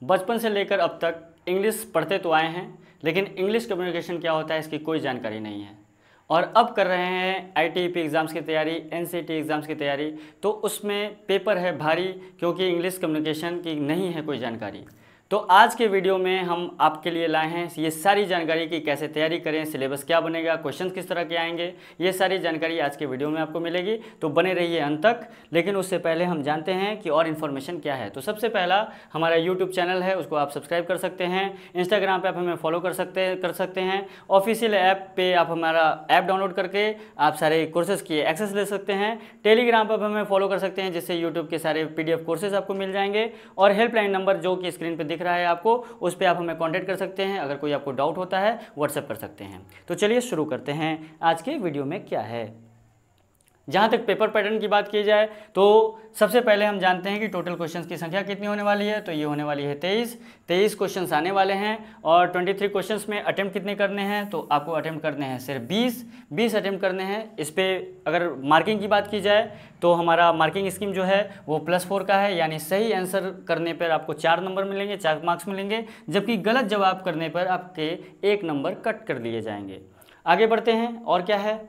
बचपन से लेकर अब तक इंग्लिश पढ़ते तो आए हैं, लेकिन इंग्लिश कम्युनिकेशन क्या होता है इसकी कोई जानकारी नहीं है। और अब कर रहे हैं आईटीईपी एग्ज़ाम्स की तैयारी, एनसीईटी एग्ज़ाम्स की तैयारी, तो उसमें पेपर है भारी, क्योंकि इंग्लिश कम्युनिकेशन की नहीं है कोई जानकारी। तो आज के वीडियो में हम आपके लिए लाए हैं ये सारी जानकारी कि कैसे तैयारी करें, सिलेबस क्या बनेगा, क्वेश्चन किस तरह के आएंगे, ये सारी जानकारी आज के वीडियो में आपको मिलेगी। तो बने रहिए अंत तक। लेकिन उससे पहले हम जानते हैं कि और इन्फॉर्मेशन क्या है। तो सबसे पहला हमारा यूट्यूब चैनल है, उसको आप सब्सक्राइब कर सकते हैं। इंस्टाग्राम पर आप हमें फॉलो कर सकते हैं। ऑफिशियल ऐप पर आप हमारा ऐप डाउनलोड करके आप सारे कोर्सेज़ की एक्सेस ले सकते हैं। टेलीग्राम पर हमें फॉलो कर सकते हैं, जिससे यूट्यूब के सारे PDF कोर्सेज आपको मिल जाएंगे। और हेल्पलाइन नंबर जो कि स्क्रीन पर रहा है आपको, उस पे आप हमें कांटेक्ट कर सकते हैं। अगर कोई आपको डाउट होता है व्हाट्सएप कर सकते हैं। तो चलिए शुरू करते हैं आज के वीडियो में क्या है। जहाँ तक पेपर पैटर्न की बात की जाए तो सबसे पहले हम जानते हैं कि टोटल क्वेश्चंस की संख्या कितनी होने वाली है। तो ये होने वाली है 23 क्वेश्चंस आने वाले हैं। और 23 क्वेश्चंस में अटेम्प्ट कितने करने हैं, तो आपको अटेम्प्ट करने हैं सिर्फ 20 अटेम्प्ट करने हैं। इस पर अगर मार्किंग की बात की जाए तो हमारा मार्किंग स्कीम जो है वो +4 का है, यानी सही आंसर करने पर आपको 4 नंबर मिलेंगे, 4 मार्क्स मिलेंगे, जबकि गलत जवाब करने पर आपके 1 नंबर कट कर लिए जाएंगे। आगे बढ़ते हैं। और क्या है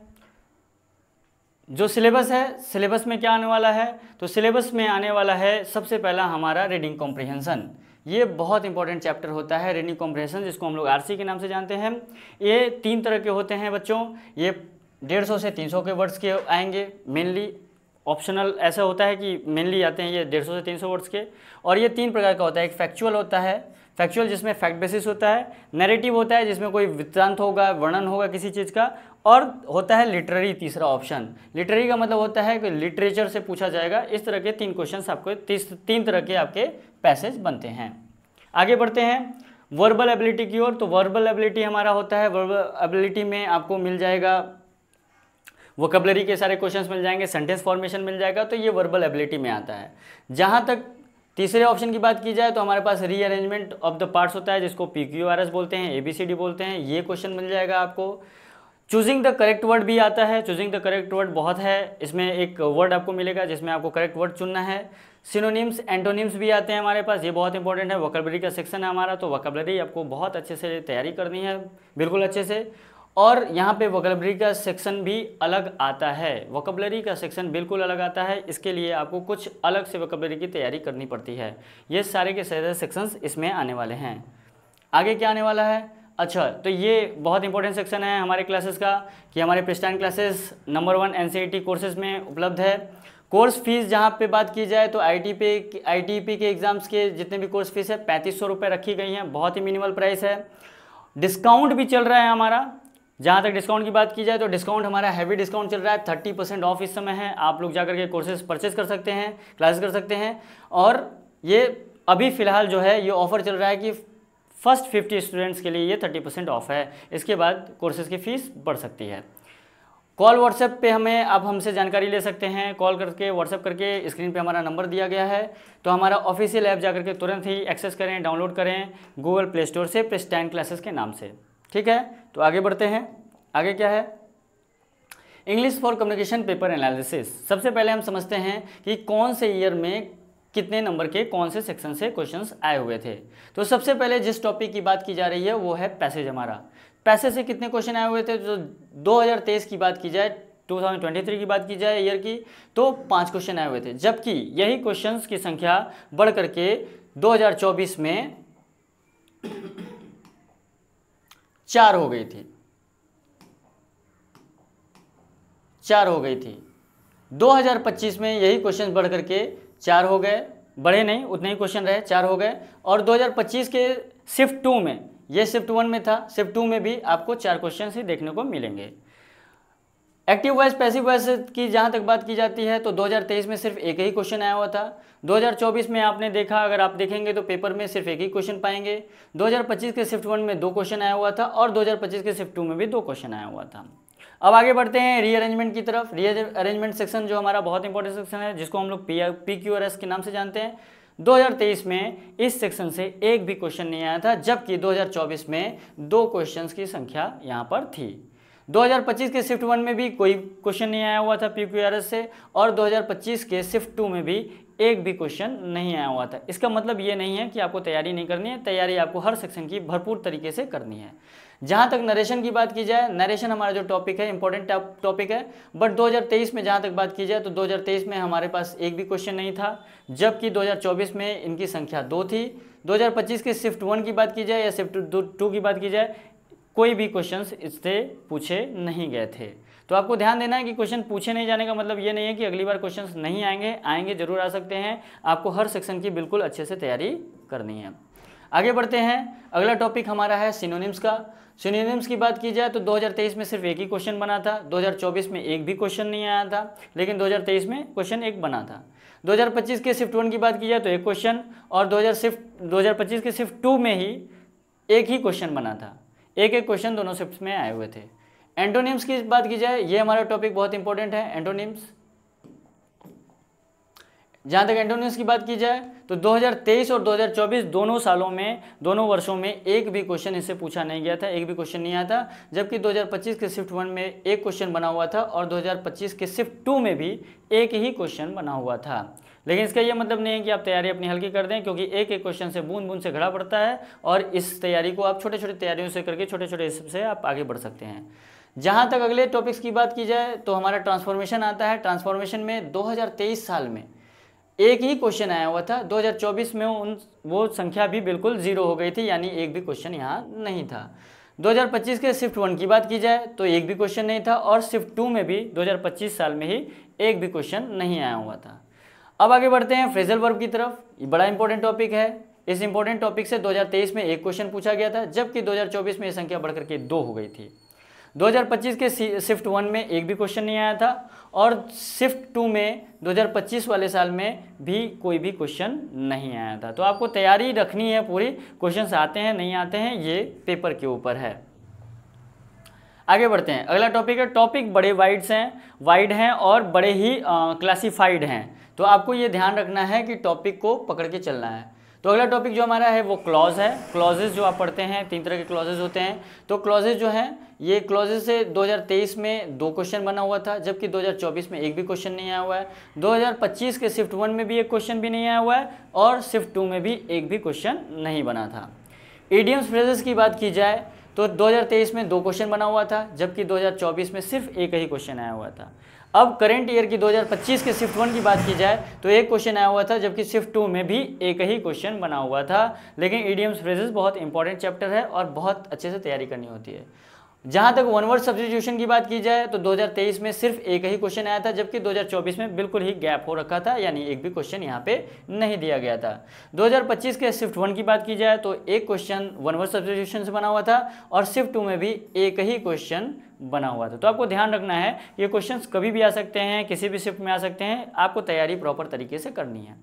जो सिलेबस है, सिलेबस में क्या आने वाला है, तो सिलेबस में आने वाला है सबसे पहला हमारा रीडिंग कॉम्प्रिहेंशन। ये बहुत इंपॉर्टेंट चैप्टर होता है रीडिंग कॉम्प्रिहेंशन, जिसको हम लोग RC के नाम से जानते हैं। ये 3 तरह के होते हैं बच्चों। ये 150 से 300 के वर्ड्स के आएंगे मेनली। ऑप्शनल ऐसा होता है कि मेनली आते हैं ये 150 से 300 वर्ड्स के। और ये 3 प्रकार का होता है। एक फैक्चुअल होता है, फैक्चुअल जिसमें फैक्ट बेसिस होता है। नैरेटिव होता है जिसमें कोई वृत्तांत होगा, वर्णन होगा किसी चीज़ का। और होता है लिटरेरी, तीसरा ऑप्शन। लिटरेरी का मतलब होता है कि लिटरेचर से पूछा जाएगा। इस तरह के 3 क्वेश्चंस आपको 3 तरह के आपके पैसेज बनते हैं। आगे बढ़ते हैं वर्बल एबिलिटी की ओर। तो वर्बल एबिलिटी हमारा होता है, वर्बल एबिलिटी में आपको मिल जाएगा वोकैबुलरी के सारे क्वेश्चंस मिल जाएंगे, सेंटेंस फॉर्मेशन मिल जाएगा। तो ये वर्बल एबिलिटी में आता है। जहाँ तक तीसरे ऑप्शन की बात की जाए तो हमारे पास रीअरेंजमेंट ऑफ द पार्ट्स होता है, जिसको PQRS बोलते हैं, ABCD बोलते हैं। ये क्वेश्चन मिल जाएगा आपको। चूजिंग द करेक्ट वर्ड भी आता है। चूजिंग द करेक्ट वर्ड बहुत है, इसमें एक वर्ड आपको मिलेगा जिसमें आपको करेक्ट वर्ड चुनना है। सिनोनिम्स, एंटोनिम्स भी आते हैं हमारे पास, ये बहुत इंपॉर्टेंट है। वोकैबुलरी का सेक्शन है हमारा, तो वोकैबुलरी आपको बहुत अच्छे से तैयारी करनी है, बिल्कुल अच्छे से। और यहाँ पे वोकैबुलरी का सेक्शन भी अलग आता है, वोकैबुलरी का सेक्शन बिल्कुल अलग आता है। इसके लिए आपको कुछ अलग से वोकैबुलरी की तैयारी करनी पड़ती है। ये सारे के सारे सेक्शंस इसमें आने वाले हैं। आगे क्या आने वाला है, अच्छा तो ये बहुत इंपॉर्टेंट सेक्शन है हमारे क्लासेस का कि हमारे प्रेस्टाइन क्लासेस नंबर 1 NCERT कोर्सेज में उपलब्ध है। कोर्स फीस जहाँ पे बात की जाए तो ITP के एग्ज़ाम्स के जितने भी कोर्स फीस है 3500 रुपये रखी गई हैं, बहुत ही मिनिमल प्राइस है। डिस्काउंट भी चल रहा है हमारा। जहाँ तक डिस्काउंट की बात की जाए तो डिस्काउंट हमारा हैवी डिस्काउंट चल रहा है, 30% ऑफ इस समय है। आप लोग जाकर के कोर्सेज परचेज कर सकते हैं, क्लासेस कर सकते हैं। और ये अभी फ़िलहाल जो है ये ऑफ़र चल रहा है कि फर्स्ट 50 स्टूडेंट्स के लिए ये 30% ऑफ है। इसके बाद कोर्सेज़ की फ़ीस बढ़ सकती है। कॉल व्हाट्सएप पे हमें आप हमसे जानकारी ले सकते हैं, कॉल करके व्हाट्सएप करके। स्क्रीन पे हमारा नंबर दिया गया है। तो हमारा ऑफिशियल ऐप जाकर के तुरंत ही एक्सेस करें, डाउनलोड करें गूगल प्ले स्टोर से, प्रेस्टाइन क्लासेस के नाम से। ठीक है, तो आगे बढ़ते हैं। आगे क्या है, English for communication paper analysis. सबसे पहले हम समझते हैं कि कौन से ईयर में कितने नंबर के कौन से सेक्शन से क्वेश्चंस आए हुए थे। तो सबसे पहले जिस टॉपिक की बात की जा रही है वो है पैसेज। हमारा पैसेज से कितने क्वेश्चन आए हुए थे, तो 2023 की बात की जाए, 2023 की बात की जाए ईयर की, तो 5 क्वेश्चन आए हुए थे। जबकि यही क्वेश्चंस की संख्या बढ़ करके 2024 में 4 हो गई थी, 4 हो गई थी। 2025 में यही क्वेश्चन बढ़ करके 4 हो गए, बढ़े नहीं, उतने ही क्वेश्चन रहे, 4 हो गए। और 2025 के शिफ्ट 2 में, ये शिफ्ट 1 में था, शिफ्ट 2 में भी आपको 4 क्वेश्चन ही देखने को मिलेंगे। एक्टिव वॉइस पैसिव वॉइस की जहाँ तक बात की जाती है तो 2023 में सिर्फ एक ही क्वेश्चन आया हुआ था। 2024 में आपने देखा, अगर आप देखेंगे तो पेपर में सिर्फ एक ही क्वेश्चन पाएंगे। 2025 के शिफ्ट 1 में 2 क्वेश्चन आया हुआ था और 2025 के शिफ्ट 2 में भी 2 क्वेश्चन आया हुआ था। अब आगे बढ़ते हैं रीअरेंजमेंट की तरफ। रीअरेंजमेंट सेक्शन जो हमारा बहुत इंपॉर्टेंट सेक्शन है, जिसको हम लोग PQRS के नाम से जानते हैं। 2023 में इस सेक्शन से एक भी क्वेश्चन नहीं आया था, जबकि 2024 में 2 क्वेश्चंस की संख्या यहाँ पर थी। 2025 के शिफ्ट 1 में भी कोई क्वेश्चन नहीं आया हुआ था PQRS से, और 2025 के शिफ्ट 2 में भी एक भी क्वेश्चन नहीं आया हुआ था। इसका मतलब ये नहीं है कि आपको तैयारी नहीं करनी है, तैयारी आपको हर सेक्शन की भरपूर तरीके से करनी है। जहाँ तक नरेशन की बात की जाए, नरेशन हमारा जो टॉपिक है इंपॉर्टेंट टॉपिक है, बट 2023 में जहाँ तक बात की जाए तो 2023 में हमारे पास एक भी क्वेश्चन नहीं था, जबकि 2024 में इनकी संख्या 2 थी। 2025 के शिफ्ट 1 की बात की जाए या शिफ्ट 2 की बात की जाए, कोई भी क्वेश्चंस इससे पूछे नहीं गए थे। तो आपको ध्यान देना है कि क्वेश्चन पूछे नहीं जाने का मतलब ये नहीं है कि अगली बार क्वेश्चंस नहीं आएंगे, आएंगे जरूर आ सकते हैं। आपको हर सेक्शन की बिल्कुल अच्छे से तैयारी करनी है। आगे बढ़ते हैं, अगला टॉपिक हमारा है सिनोनिम्स का। सिनोनिम्स की बात की जाए तो 2023 में सिर्फ एक ही क्वेश्चन बना था, 2024 में एक भी क्वेश्चन नहीं आया था, लेकिन 2023 में क्वेश्चन एक बना था। 2025 के शिफ्ट 1 की बात की जाए तो एक क्वेश्चन, और 2025 के शिफ्ट 2 में ही एक ही क्वेश्चन बना था। एक एक क्वेश्चन दोनों शिफ्ट में आए हुए थे। एंटोनिम्स की बात की जाए, ये हमारा टॉपिक बहुत इंपॉर्टेंट है, एंटोनिम्स। जहाँ तक एंटोनिम्स की बात की जाए तो 2023 और 2024 दोनों सालों में, दोनों वर्षों में एक भी क्वेश्चन इससे पूछा नहीं गया था, एक भी क्वेश्चन नहीं आया था। जबकि 2025 के शिफ्ट 1 में एक क्वेश्चन बना हुआ था, और 2025 के शिफ्ट 2 में भी एक ही क्वेश्चन बना हुआ था। लेकिन इसका ये मतलब नहीं है कि आप तैयारी अपनी हल्की कर दें, क्योंकि एक एक क्वेश्चन से बूंद बूंद से घड़ा पड़ता है, और इस तैयारी को आप छोटे छोटे तैयारियों से करके छोटे छोटे स्टेप से आप आगे बढ़ सकते हैं। जहाँ तक अगले टॉपिक्स की बात की जाए तो हमारा ट्रांसफॉर्मेशन आता है। ट्रांसफॉर्मेशन में 2023 साल में एक ही क्वेश्चन आया हुआ था, 2024 में वो संख्या भी बिल्कुल 0 हो गई थी, यानी एक भी क्वेश्चन यहाँ नहीं था। 2025 के शिफ्ट 1 की बात की जाए तो एक भी क्वेश्चन नहीं था, और शिफ्ट 2 में भी 2025 साल में ही एक भी क्वेश्चन नहीं आया हुआ था। अब आगे बढ़ते हैं फ्रेजल वर्ब की तरफ। ये बड़ा इंपॉर्टेंट टॉपिक है। इस इंपॉर्टेंट टॉपिक से 2023 में एक क्वेश्चन पूछा गया था, जबकि 2024 में ये संख्या बढ़कर के 2 हो गई थी। 2025 के शिफ्ट 1 में एक भी क्वेश्चन नहीं आया था, और शिफ्ट 2 में 2025 वाले साल में भी कोई भी क्वेश्चन नहीं आया था। तो आपको तैयारी रखनी है पूरी, क्वेश्चंस आते हैं नहीं आते हैं ये पेपर के ऊपर है। आगे बढ़ते हैं, अगला टॉपिक है, टॉपिक बड़े वाइड हैं और बड़े ही क्लासिफाइड हैं। तो आपको ये ध्यान रखना है कि टॉपिक को पकड़ के चलना है। तो अगला टॉपिक जो हमारा है वो क्लॉज है। क्लॉजेज जो आप पढ़ते हैं, 3 तरह के क्लॉजेज होते हैं। तो क्लॉजेज जो हैं, ये क्लॉजेज से 2023 में 2 क्वेश्चन बना हुआ था, जबकि 2024 में एक भी क्वेश्चन नहीं आया हुआ है। 2025 के शिफ्ट 1 में भी एक क्वेश्चन भी नहीं आया हुआ है, और शिफ्ट 2 में भी एक भी क्वेश्चन नहीं बना था। इडियम्स फ्रेजेस की बात की जाए तो 2023 में 2 क्वेश्चन बना हुआ था, जबकि 2024 में सिर्फ एक ही क्वेश्चन आया हुआ था। अब करंट ईयर की 2025 के शिफ्ट 1 की बात की जाए तो एक क्वेश्चन आया हुआ था, जबकि शिफ्ट 2 में भी एक ही क्वेश्चन बना हुआ था। लेकिन इडियम्स फ्रेजेस बहुत इंपॉर्टेंट चैप्टर है और बहुत अच्छे से तैयारी करनी होती है। जहाँ तक वन वर्ड सब्स्टिट्यूशन की बात की जाए तो 2023 में सिर्फ एक ही क्वेश्चन आया था, जबकि 2024 में बिल्कुल ही गैप हो रखा था, यानी एक भी क्वेश्चन यहाँ पे नहीं दिया गया था। 2025 के शिफ्ट 1 की बात की जाए तो एक क्वेश्चन वन वर्ड सब्स्टिट्यूशन से बना हुआ था, और शिफ्ट 2 में भी एक ही क्वेश्चन बना हुआ था। तो आपको ध्यान रखना है, ये क्वेश्चंस कभी भी आ सकते हैं, किसी भी शिफ्ट में आ सकते हैं, आपको तैयारी प्रॉपर तरीके से करनी है।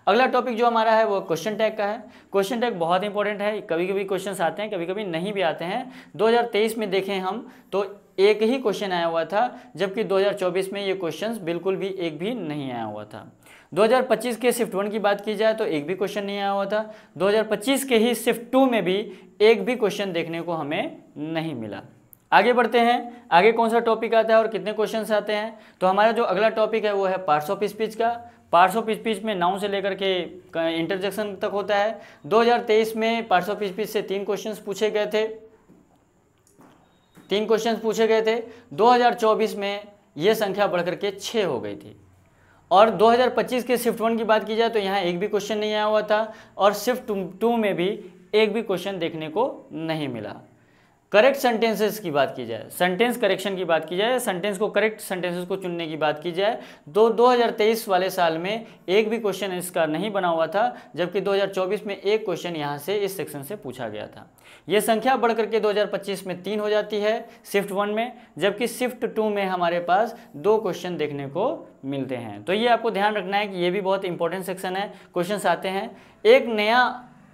अगला टॉपिक जो हमारा है वो क्वेश्चन टैग का है। क्वेश्चन टैग बहुत इंपॉर्टेंट है, कभी कभी क्वेश्चंस आते हैं, कभी कभी नहीं भी आते हैं। 2023 में देखें हम तो एक ही क्वेश्चन आया हुआ था, जबकि 2024 में ये क्वेश्चंस बिल्कुल भी एक भी नहीं आया हुआ था। 2025 के शिफ्ट 1 की बात की जाए तो एक भी क्वेश्चन नहीं आया हुआ था। 2025 के ही शिफ्ट 2 में भी एक भी क्वेश्चन देखने को हमें नहीं मिला। आगे बढ़ते हैं, आगे कौन सा टॉपिक आता है और कितने क्वेश्चंस आते हैं। तो हमारा जो अगला टॉपिक है वो है पार्ट्स ऑफ स्पीच का। पार्ट्स ऑफ स्पीच में नाउन से लेकर के इंटरजेक्शन तक होता है। 2023 में पार्ट्स ऑफ स्पीच से 3 क्वेश्चंस पूछे गए थे, 3 क्वेश्चंस पूछे गए थे। 2024 में ये संख्या बढ़कर के 6 हो गई थी। और 2025 के शिफ्ट 1 की बात की जाए तो यहाँ एक भी क्वेश्चन नहीं आया हुआ था, और शिफ्ट 2 में भी एक भी क्वेश्चन देखने को नहीं मिला। करेक्ट सेंटेंसेस की बात की जाए, सेंटेंस करेक्शन की बात की जाए, सेंटेंस को करेक्ट सेंटेंसेस को चुनने की बात की जाए तो 2023 वाले साल में एक भी क्वेश्चन इसका नहीं बना हुआ था, जबकि 2024 में एक क्वेश्चन यहाँ से इस सेक्शन से पूछा गया था। ये संख्या बढ़ करके 2025 में 3 हो जाती है शिफ्ट 1 में, जबकि शिफ्ट 2 में हमारे पास 2 क्वेश्चन देखने को मिलते हैं। तो ये आपको ध्यान रखना है कि ये भी बहुत इंपॉर्टेंट सेक्शन है, क्वेश्चन आते हैं। एक नया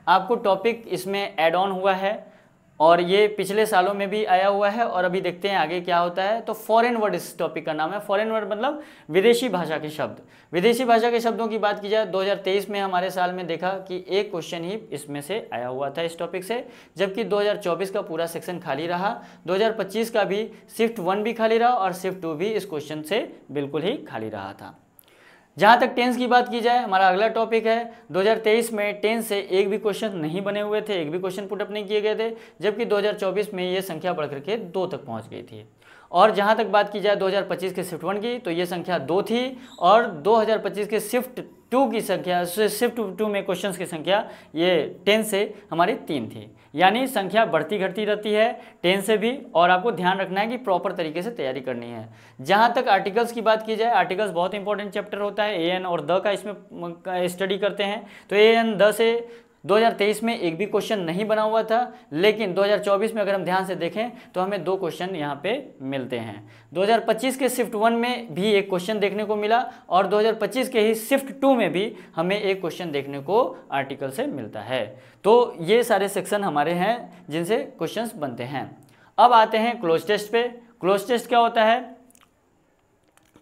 आपको टॉपिक इसमें ऐड ऑन हुआ है, और ये पिछले सालों में भी आया हुआ है। और अभी देखते हैं आगे क्या होता है। तो फॉरेन वर्ड इस टॉपिक का नाम है। फॉरेन वर्ड मतलब विदेशी भाषा के शब्द। विदेशी भाषा के शब्दों की बात की जाए 2023 में हमारे साल में देखा कि एक क्वेश्चन ही इसमें से आया हुआ था इस टॉपिक से, जबकि 2024 का पूरा सेक्शन खाली रहा। 2025 का भी शिफ्ट 1 भी खाली रहा और शिफ्ट 2 भी इस क्वेश्चन से बिल्कुल ही खाली रहा था। जहाँ तक टेंस की बात की जाए, हमारा अगला टॉपिक है 2023 में टेंस से एक भी क्वेश्चन नहीं बने हुए थे, एक भी क्वेश्चन पुटअप नहीं किए गए थे, जबकि 2024 में ये संख्या बढ़कर के 2 तक पहुँच गई थी। और जहाँ तक बात की जाए 2025 के शिफ्ट 1 की, तो ये संख्या 2 थी और 2025 के शिफ्ट 2 की संख्या, शिफ्ट 2 में क्वेश्चंस की संख्या ये 10 से हमारी 3 थी। यानी संख्या बढ़ती घटती रहती है 10 से भी, और आपको ध्यान रखना है कि प्रॉपर तरीके से तैयारी करनी है। जहाँ तक आर्टिकल्स की बात की जाए, आर्टिकल्स बहुत इंपॉर्टेंट चैप्टर होता है। एन और द का इसमें स्टडी करते हैं। तो एन द से 2023 में एक भी क्वेश्चन नहीं बना हुआ था, लेकिन 2024 में अगर हम ध्यान से देखें तो हमें 2 क्वेश्चन यहाँ पे मिलते हैं। 2025 के शिफ्ट 1 में भी एक क्वेश्चन देखने को मिला और 2025 के ही शिफ्ट 2 में भी हमें एक क्वेश्चन देखने को आर्टिकल से मिलता है। तो ये सारे सेक्शन हमारे हैं जिनसे क्वेश्चंस बनते हैं। अब आते हैं क्लोज टेस्ट पे। क्लोज टेस्ट क्या होता है?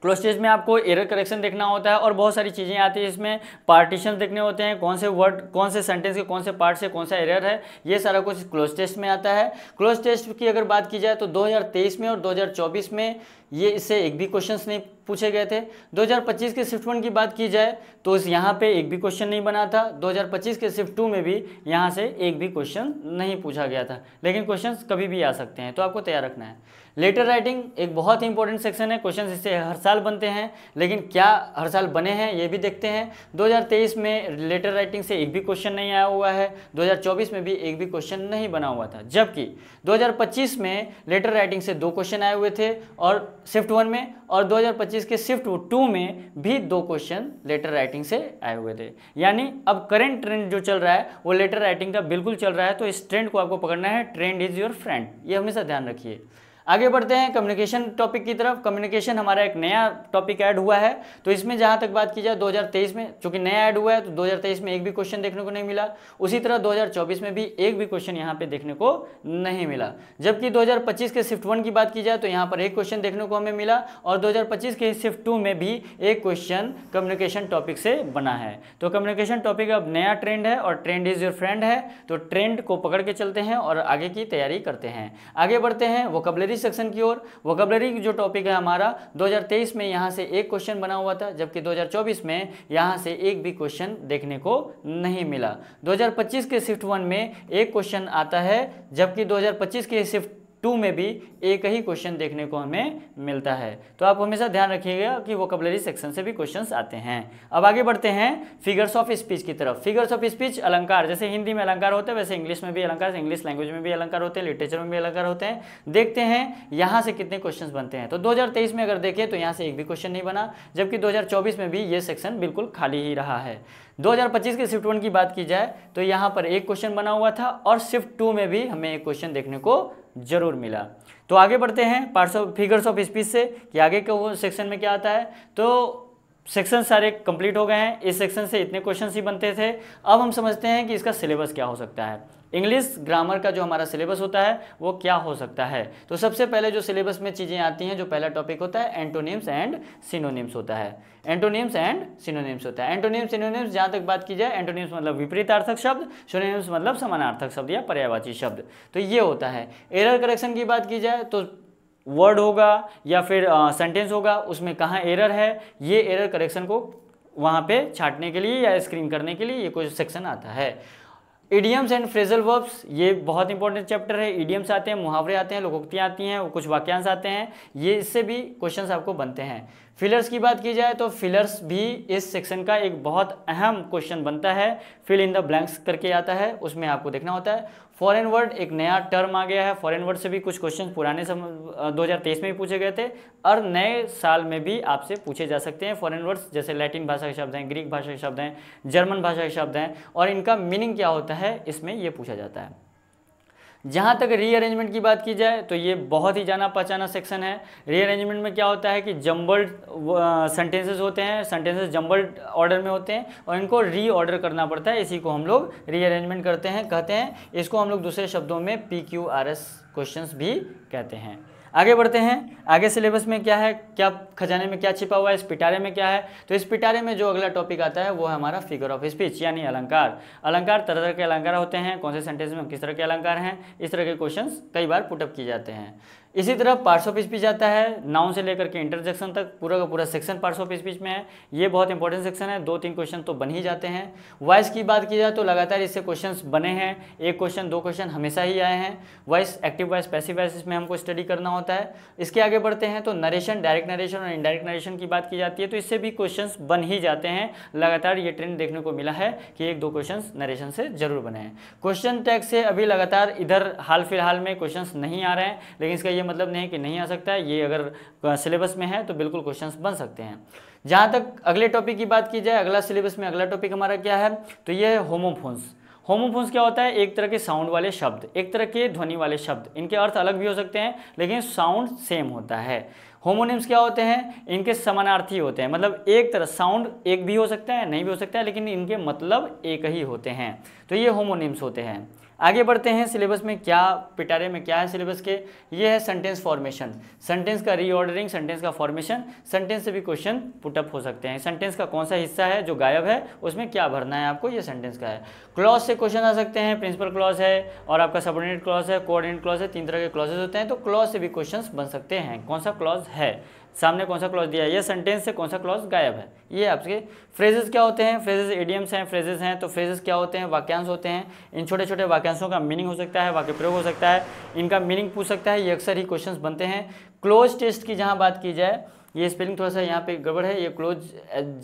क्लोज टेस्ट में आपको एरर करेक्शन देखना होता है और बहुत सारी चीज़ें आती है इसमें। पार्टीशन देखने होते हैं, कौन से वर्ड, कौन से सेंटेंस के कौन से पार्ट से कौन सा एरर है, ये सारा कुछ क्लोज टेस्ट में आता है। क्लोज टेस्ट की अगर बात की जाए तो 2023 में और 2024 में ये इससे एक भी क्वेश्चंस नहीं पूछे गए थे। 2025 के शिफ्ट 1 की बात की जाए तो इस यहाँ पे एक भी क्वेश्चन नहीं बना था। 2025 के शिफ्ट 2 में भी यहाँ से एक भी क्वेश्चन नहीं पूछा गया था, लेकिन क्वेश्चंस कभी भी आ सकते हैं, तो आपको तैयार रखना है। लेटर राइटिंग एक बहुत ही इंपॉर्टेंट सेक्शन है। क्वेश्चंस इससे हर साल बनते हैं, लेकिन क्या हर साल बने हैं ये भी देखते हैं। 2023 में लेटर राइटिंग से एक भी क्वेश्चन नहीं आया हुआ है। 2024 में भी एक भी क्वेश्चन नहीं बना हुआ था, जबकि 2025 में लेटर राइटिंग से 2 क्वेश्चन आए हुए थे और शिफ्ट 1 में, और 2025 के शिफ्ट 2 में भी 2 क्वेश्चन लेटर राइटिंग से आए हुए थे। यानी अब करंट ट्रेंड जो चल रहा है वो लेटर राइटिंग का बिल्कुल चल रहा है, तो इस ट्रेंड को आपको पकड़ना है। ट्रेंड इज योर फ्रेंड, ये हमेशा ध्यान रखिए। आगे बढ़ते हैं कम्युनिकेशन टॉपिक की तरफ। कम्युनिकेशन हमारा एक नया टॉपिक ऐड हुआ है, तो इसमें जहाँ तक बात की जाए 2023 में, चूंकि नया ऐड हुआ है तो 2023 में एक भी क्वेश्चन देखने को नहीं मिला। उसी तरह 2024 में भी एक भी क्वेश्चन यहाँ पे देखने को नहीं मिला, जबकि 2025 के शिफ्ट 1 की बात की जाए तो यहाँ पर एक क्वेश्चन देखने को हमें मिला और 2025 के शिफ्ट 2 में भी एक क्वेश्चन कम्युनिकेशन टॉपिक से बना है। तो कम्युनिकेशन टॉपिक अब नया ट्रेंड है और ट्रेंड इज योर फ्रेंड है, तो ट्रेंड को पकड़ के चलते हैं और आगे की तैयारी करते हैं। आगे बढ़ते हैं वोकैबुलरी सेक्शन की ओर। वोकैबुलरी जो टॉपिक है हमारा 2023 में यहाँ से एक क्वेश्चन बना हुआ था, जबकि 2024 में यहाँ से एक भी क्वेश्चन देखने को नहीं मिला। 2025 के शिफ्ट 1 में एक क्वेश्चन आता है, जबकि 2025 के शिफ्ट 2 में भी एक ही क्वेश्चन देखने को हमें मिलता है। तो आप हमेशा ध्यान रखिएगा कि वोकैबुलरी सेक्शन से भी क्वेश्चंस आते हैं। अब आगे बढ़ते हैं फिगर्स ऑफ स्पीच की तरफ। फिगर्स ऑफ स्पीच अलंकार, जैसे हिंदी में अलंकार होते हैं वैसे इंग्लिश में भी अलंकार, इंग्लिश लैंग्वेज में भी अलंकार होते हैं, लिटरेचर में भी अलंकार होते हैं। देखते हैं यहाँ से कितने क्वेश्चन बनते हैं। तो 2023 में अगर देखें तो यहाँ से एक भी क्वेश्चन नहीं बना, जबकि 2024 में भी ये सेक्शन बिल्कुल खाली ही रहा है। 2025 के शिफ्ट 1 की बात की जाए तो यहाँ पर एक क्वेश्चन बना हुआ था और शिफ्ट 2 में भी हमें एक क्वेश्चन देखने को जरूर मिला। तो आगे बढ़ते हैं parts of figures of speech से कि आगे के वो सेक्शन में क्या आता है। तो सेक्शन सारे कंप्लीट हो गए हैं। इस सेक्शन से इतने क्वेश्चन ही बनते थे। अब हम समझते हैं कि इसका सिलेबस क्या हो सकता है। इंग्लिश ग्रामर का जो हमारा सिलेबस होता है वो क्या हो सकता है। तो सबसे पहले जो सिलेबस में चीज़ें आती हैं, जो पहला टॉपिक होता है एंटोनिम्स एंड सिनोनिम्स होता है। एंटोनिम्स एंड सिनोनिम्स होता है। एंटोनिम्स सिनोनिम्स जहाँ तक बात की जाए, एंटोनिम्स मतलब विपरीतार्थक शब्द, सिनोनिम्स मतलब समानार्थक शब्द या पर्यायवाची शब्द। तो ये होता है। एरर करेक्शन की बात की जाए तो वर्ड होगा या फिर सेंटेंस होगा, उसमें कहाँ एरर है, ये एरर करेक्शन को वहाँ पे छांटने के लिए या स्क्रीन करने के लिए ये कोई सेक्शन आता है। इडियम्स एंड फ्रेजल वर्ब्स, ये बहुत इंपॉर्टेंट चैप्टर है। इडियम्स आते हैं, मुहावरे आते हैं, लोकोक्तियाँ आती हैं, कुछ वाक्यांश आते हैं, ये इससे भी क्वेश्चंस आपको बनते हैं। फिलर्स की बात की जाए तो फिलर्स भी इस सेक्शन का एक बहुत अहम क्वेश्चन बनता है। फिल इन द ब्लैंक्स करके आता है, उसमें आपको देखना होता है। फॉरेन वर्ड एक नया टर्म आ गया है। फॉरेन वर्ड से भी कुछ क्वेश्चन पुराने 2023 में भी पूछे गए थे और नए साल में भी आपसे पूछे जा सकते हैं। फॉरेन वर्ड्स जैसे लैटिन भाषा के शब्द हैं, ग्रीक भाषा के शब्द हैं, जर्मन भाषा के शब्द हैं, और इनका मीनिंग क्या होता है इसमें ये पूछा जाता है। जहाँ तक रीअरेंजमेंट की बात की जाए तो ये बहुत ही जाना पहचाना सेक्शन है। रीअरेंजमेंट में क्या होता है कि जम्बल्ड सेंटेंसेस होते हैं, सेंटेंसेस जम्बल्ड ऑर्डर में होते हैं और इनको रीऑर्डर करना पड़ता है, इसी को हम लोग रीअरेंजमेंट करते हैं कहते हैं। इसको हम लोग दूसरे शब्दों में PQRS क्वेश्चंस भी कहते हैं। आगे बढ़ते हैं, आगे सिलेबस में क्या है, क्या खजाने में क्या छिपा हुआ है, इस पिटारे में क्या है। तो इस पिटारे में जो अगला टॉपिक आता है वो है हमारा फिगर ऑफ स्पीच यानी अलंकार। अलंकार तरह तरह के अलंकार होते हैं, कौन से सेंटेंस में किस तरह के अलंकार हैं, इस तरह के क्वेश्चंस कई बार पुटअप किए जाते हैं। इसी तरह पार्ट्स ऑफ स्पीच आता है, नाउन से लेकर के इंटरजेक्शन तक पूरा का पूरा सेक्शन पार्ट्स ऑफ स्पीच में है। ये बहुत इंपॉर्टेंट सेक्शन है, 2-3 क्वेश्चन तो बन ही जाते हैं। वॉइस की बात की जाए तो लगातार इससे क्वेश्चंस बने हैं, 1 क्वेश्चन 2 क्वेश्चन हमेशा ही आए हैं। Voice, active voice, passive voice, इसमें हमको स्टडी करना होता है। इसके आगे बढ़ते हैं तो नरेशन, डायरेक्ट नरेशन और इनडायरेक्ट नरेशन की बात की जाती है, तो इससे भी क्वेश्चंस बन ही जाते हैं। लगातार ये ट्रेंड देखने को मिला है कि 1-2 क्वेश्चन नरेशन से जरूर बने हैं। क्वेश्चन टैग से अभी लगातार इधर हाल फिलहाल में क्वेश्चंस नहीं आ रहे हैं, लेकिन इसका ये मतलब नहीं है कि नहीं आ सकता है। ये अगर सिलेबस में है तो बिल्कुल क्वेश्चंस बन सकते हैं। जहाँ तक अगले टॉपिक की बात की जाए, अगला सिलेबस में अगला टॉपिक हमारा क्या है, तो ये है होमोफोन्स। होमोफोन्स क्या होता है, एक तरह के साउंड वाले शब्द, एक तरह के ध्वनि वाले शब्द, इनके अर्थ अलग भी हो सकते हैं लेकिन साउंड सेम होता है। होमोनिम्स क्या होते हैं, इनके समानार्थी होते हैं, मतलब एक तरह साउंड एक भी हो सकता है, नहीं भी हो सकता है, लेकिन इनके मतलब एक ही होते हैं, तो ये होमोनिम्स होते हैं। आगे बढ़ते हैं, सिलेबस में क्या पिटारे में क्या है सिलेबस के, ये है सेंटेंस फॉर्मेशन, सेंटेंस का रीऑर्डरिंग, सेंटेंस का फॉर्मेशन। सेंटेंस से भी क्वेश्चन पुटअप हो सकते हैं। सेंटेंस का कौन सा हिस्सा है जो गायब है, उसमें क्या भरना है आपको, ये सेंटेंस का है। क्लॉज से क्वेश्चन आ सकते हैं, प्रिंसिपल क्लॉज है और आपका सबऑर्डिनेट क्लॉज है, कोऑर्डिनेट क्लॉज है, 3 तरह के क्लॉजेज होते हैं, तो क्लॉज से भी क्वेश्चन बन सकते हैं। कौन सा क्लॉज है सामने, कौन सा क्लॉज दिया है, ये सेंटेंस से कौन सा क्लॉज गायब है, ये आपके। फ्रेजेस क्या होते हैं, फ्रेजेस एडियम्स हैं, फ्रेजेस हैं, तो फ्रेजेस क्या होते हैं, वाक्यांश होते हैं। इन छोटे छोटे वाक्यांशों का मीनिंग हो सकता है, वाक्य प्रयोग हो सकता है, इनका मीनिंग पूछ सकता है, ये अक्सर ही क्वेश्चंस बनते हैं। क्लोज टेस्ट की जहाँ बात की जाए, ये स्पेलिंग थोड़ा सा यहाँ पे गड़बड़ है, ये क्लोज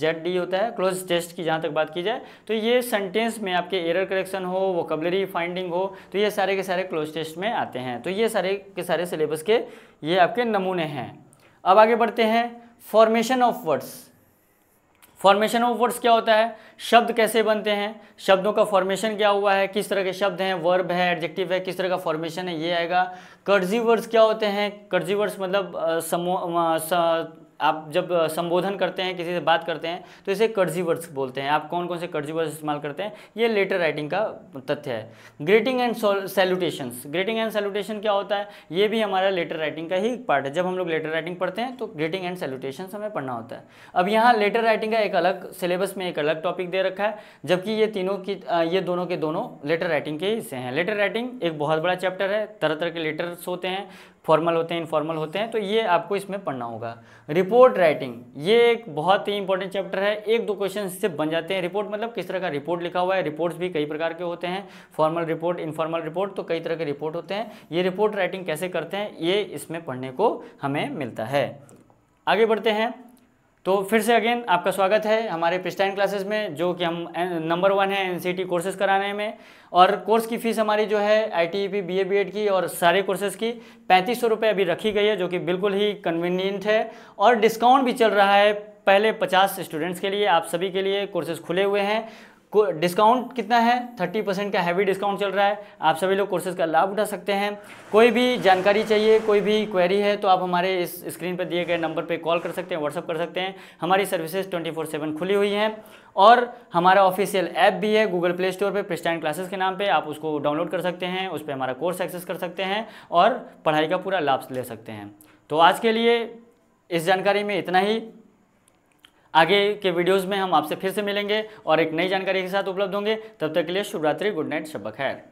ZD होता है। क्लोज टेस्ट की जहाँ तक बात की जाए तो ये सेंटेंस में आपके एरर करेक्शन हो, वोकैबुलरी फाइंडिंग हो, तो ये सारे के सारे क्लोज टेस्ट में आते हैं। तो ये सारे के सारे सिलेबस के ये आपके नमूने हैं। अब आगे बढ़ते हैं, formation of words. Formation of words क्या होता है, शब्द कैसे बनते हैं, शब्दों का फॉर्मेशन क्या हुआ है, किस तरह के शब्द हैं, वर्ब है, एडजेक्टिव है, किस तरह का फॉर्मेशन है, ये आएगा। कर्सिव वर्ड्स क्या होते हैं, कर्सिव वर्ड्स मतलब आप जब संबोधन करते हैं, किसी से बात करते हैं तो इसे कर्सिव वर्ड्स बोलते हैं। आप कौन कौन से कर्सिव वर्ड्स इस्तेमाल करते हैं, ये लेटर राइटिंग का तथ्य है। Greeting and salutations, greeting and salutation क्या होता है, ये भी हमारा लेटर राइटिंग का ही पार्ट है। जब हम लोग लेटर राइटिंग पढ़ते हैं तो ग्रीटिंग एंड सैल्यूटेशंस हमें पढ़ना होता है। अब यहाँ लेटर राइटिंग का एक अलग सिलेबस में एक अलग टॉपिक दे रखा है, जबकि ये दोनों के दोनों लेटर राइटिंग के हिस्से हैं। लेटर राइटिंग एक बहुत बड़ा चैप्टर है, तरह तरह के लेटर्स होते हैं, फॉर्मल होते हैं, इनफॉर्मल होते हैं, तो ये आपको इसमें पढ़ना होगा। रिपोर्ट राइटिंग, ये एक बहुत ही इंपॉर्टेंट चैप्टर है, 1-2 क्वेश्चन इससे बन जाते हैं। रिपोर्ट मतलब किस तरह का रिपोर्ट लिखा हुआ है, रिपोर्ट्स भी कई प्रकार के होते हैं, फॉर्मल रिपोर्ट, इनफॉर्मल रिपोर्ट, तो कई तरह के रिपोर्ट होते हैं। ये रिपोर्ट राइटिंग कैसे करते हैं, ये इसमें पढ़ने को हमें मिलता है। आगे बढ़ते हैं, तो फिर से अगेन आपका स्वागत है हमारे प्रिस्टाइन क्लासेस में, जो कि हम नंबर 1 है NCERT कोर्सेज कराने में। और कोर्स की फ़ीस हमारी जो है ITEP BA BEd की और सारे कोर्सेज़ की 3500 रुपये अभी रखी गई है, जो कि बिल्कुल ही कन्वीनियंट है। और डिस्काउंट भी चल रहा है, पहले 50 स्टूडेंट्स के लिए, आप सभी के लिए कोर्सेज़ खुले हुए हैं। डिस्काउंट कितना है, 30% का हैवी डिस्काउंट चल रहा है, आप सभी लोग कोर्सेज़ का लाभ उठा सकते हैं। कोई भी जानकारी चाहिए, कोई भी क्वेरी है तो आप हमारे इस स्क्रीन पर दिए गए नंबर पे कॉल कर सकते हैं, व्हाट्सअप कर सकते हैं। हमारी सर्विसेज 24/7 खुली हुई हैं और हमारा ऑफिशियल ऐप भी है गूगल प्ले स्टोर पे, प्रिस्टाइन क्लासेस के नाम पे, आप उसको डाउनलोड कर सकते हैं, उस पर हमारा कोर्स एक्सेस कर सकते हैं और पढ़ाई का पूरा लाभ ले सकते हैं। तो आज के लिए इस जानकारी में इतना ही। आगे के वीडियोस में हम आपसे फिर से मिलेंगे और एक नई जानकारी के साथ उपलब्ध होंगे। तब तक के लिए शुभ रात्रि, गुड नाइट, शब ब खैर।